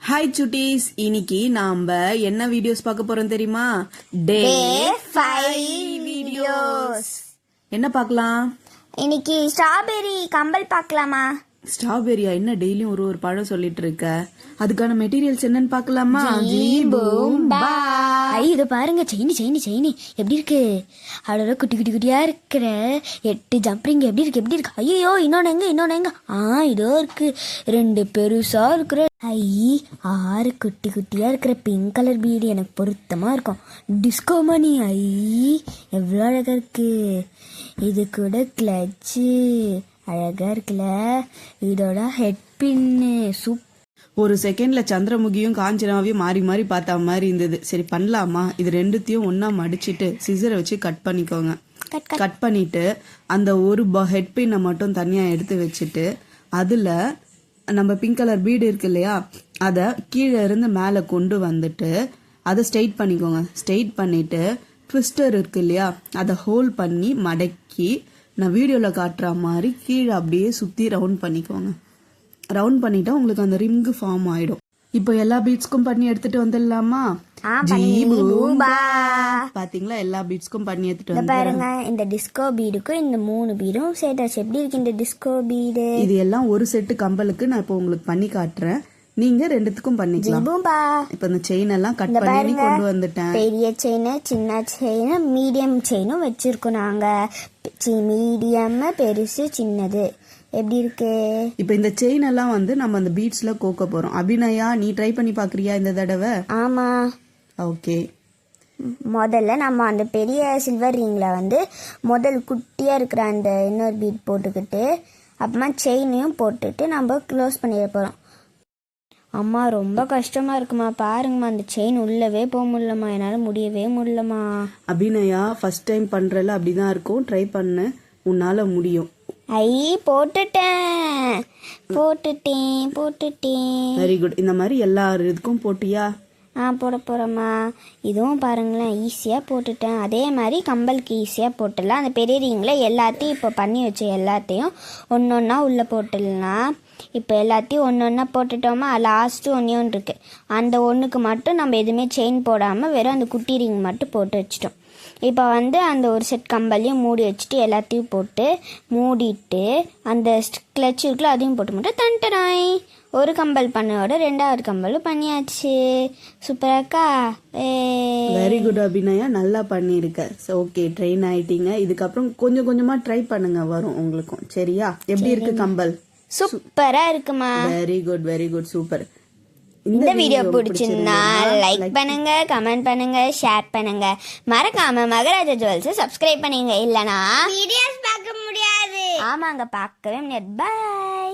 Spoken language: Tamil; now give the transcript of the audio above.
ஹாய் சுட்டீஸ், இன்னைக்கு நாம என்ன வீடியோஸ் பார்க்க போறோம் தெரியுமா? டே 5 வீடியோஸ். என்ன பார்க்கலாம்? இன்னைக்கு ஸ்ட்ராபெரி கம்பல் பார்க்கலாமா? ஸ்ட்ராபெரியா? என்ன டெய்லியும் ஒரு பழம் சொல்லிட்டு இருக்க? அதுக்கான மெட்டீரியல்ஸ் என்னன்னு பார்க்கலாமா? இது பாருங்க, செயினி எப்படி இருக்கு? அதோட குட்டி குட்டியா இருக்கிற 8 ஜம்ப்ரிங் எப்படி இருக்கு? ஐயோ, இன்னொன்னு எங்க? இதோ இருக்கு. 2 பெருசா இருக்கிற 6 குட்டி குட்டியா இருக்கிற பிங்க் கலர் பீடு எனக்கு பொருத்தமா இருக்கும். டிஸ்கோ மணி எவ்வளோ அழகா இருக்கு. இது கூட கிளச்சு அழகா இருக்குல்ல. இதோட ஹெட் பின்னு ஒரு செகண்ட்ல சந்திரமுகியும் காஞ்சனாவையும் மாறி மாறி பார்த்தா மாதிரி இருந்தது. சரி, பண்ணலாமா? இது ரெண்டுத்தையும் ஒன்னா மடிச்சிட்டு சிசரை வச்சு கட் பண்ணிக்கோங்க. கட் பண்ணிட்டு அந்த ஒரு ஹெட் பின்னை மட்டும் தனியா எடுத்து வச்சுட்டு அதுல நம்ம பிங்க் கலர் பீடு இருக்கு இல்லையா, அதை கீழே இருந்து மேலே கொண்டு வந்துட்டு அதை ஸ்ட்ரெயிட் பண்ணிக்கோங்க. ஸ்ட்ரெயிட் பண்ணிட்டு ட்விஸ்டர் இருக்கு இல்லையா, அதை ஹோல்ட் பண்ணி மடக்கி நான் வீடியோவில் காட்டுற மாதிரி கீழே அப்படியே சுற்றி ரவுண்ட் பண்ணிக்கோங்க. ரவுண்ட் பண்ணிட்டா உங்களுக்கு அந்த ரிங்கு ஃபார்ம் ஆயிடும். இப்போ எல்லா பீட்ஸ்க்கும் பண்ணி எடுத்துட்டு வந்துடலாமா? பாத்தீங்களா, எல்லா பீட்ஸ்க்கும் பண்ணி எடுத்துட்டு வந்து பாருங்க. இந்த டிஸ்கோ பீடுக்கும் இந்த 3 பீடும் சேர்த்தாச்சு. எப்படி இருக்கு இந்த டிஸ்கோ பீடு? இது எல்லாம் ஒரு செட்டு கம்பலுக்கு நான் இப்போ உங்களுக்கு பண்ணி காட்டுறேன். நீங்க ரெண்டுத்துக்கும் பண்ணிக்கலாம். இப்ப இந்த செயின் எல்லாம் கட் பண்ணி கொண்டு வந்துட்டேன். பெரிய செயின், சின்ன செயின், மீடியம் செயினும் வச்சிருக்கோம் நாங்க. மீடியம், பெருசு, சின்னது. எப்படி இருக்கு? இப்ப இந்த செயின் எல்லாம் வந்து நம்ம அந்த பீட்ஸ்ல கோக்க போறோம். அபிநயா, நீ ட்ரை பண்ணி பாக்குறியா இந்த தடவை? ஆமா. ஓகே. முதல்ல நம்ம அந்த பெரிய சில்வர் ரிங்ல வந்து முதல் குட்டியா இருக்கிற அந்த இன்னொரு பீட் போட்டுக்கிட்டு அப்புறமா செயினையும் போட்டுட்டு நம்ம க்ளோஸ் பண்ணிட போறோம். அம்மா, ரொம்ப கஷ்டமா இருக்குமா. பாருங்கம்மா, அந்த செயின் உள்ளவே போக முடியலமா. என்னால முடியவே முடியலமா. அபிநயா, ஃபர்ஸ்ட் டைம் பண்றல அப்படிதான் இருக்கும். ட்ரை பண்ணு, உன்னால முடியும். போட்டுட்டேன். Very good. இந்த மாதிரி எல்லா இதுக்கும் போட்டியா? போட போறேம்மா. இதுவும் பாருங்களேன், ஈஸியா போட்டுட்டேன். அதே மாதிரி கம்பலுக்கு ஈஸியா போட்டுடலாம். அந்த பெரிய ரிங்ல எல்லாத்தையும் இப்போ பண்ணி வச்ச எல்லாத்தையும் ஒன்னொன்னா உள்ள போட்டுடலாம். இப்போ எல்லாத்தையும் ஒன்னொன்னா போட்டுட்டோமா. லாஸ்ட்டு ஒன்று இருக்கு. அந்த ஒன்றுக்கு மட்டும் நம்ம எதுவுமே செயின் போடாமல் வெறும் அந்த குட்டி ரிங் மட்டும் போட்டு வச்சிட்டோம். இப்போ வந்து அந்த ஒரு செட் கம்பல்லையும் மூடி வச்சுட்டு எல்லாத்தையும் போட்டு மூடிட்டு அந்த கிளச் இருக்குல்ல அதையும் போட்டு மட்டும் தண்டனாய் ஒரு கம்பல் பண்ணோட 2வது கம்பலும் பண்ணியாச்சு. சூப்பராக்கா. வெரி குட் அபிநயா, நல்லா பண்ணிருக்க. ஓகே, ட்ரெயின் ஆயிட்டீங்க. இதுக்கப்புறம் கொஞ்சம் கொஞ்சமா ட்ரை பண்ணுங்க, வரும் உங்களுக்கும். சரியா? எப்படி இருக்கு கம்பல்? சூப்பரா இருக்குமா. Very good, super. இந்த வீடியோ பிடிச்சிருந்தா லைக் பண்ணுங்க, கமெண்ட் பண்ணுங்க, ஷேர் பண்ணுங்க. மறக்காம மகராஜா ஜுவல்ஸ் சப்ஸ்கிரைப் பண்ணுங்க. இல்லனா வீடியோஸ் பார்க்க முடியாது. ஆமாங்க, பார்க்கவே முடியாது. பை.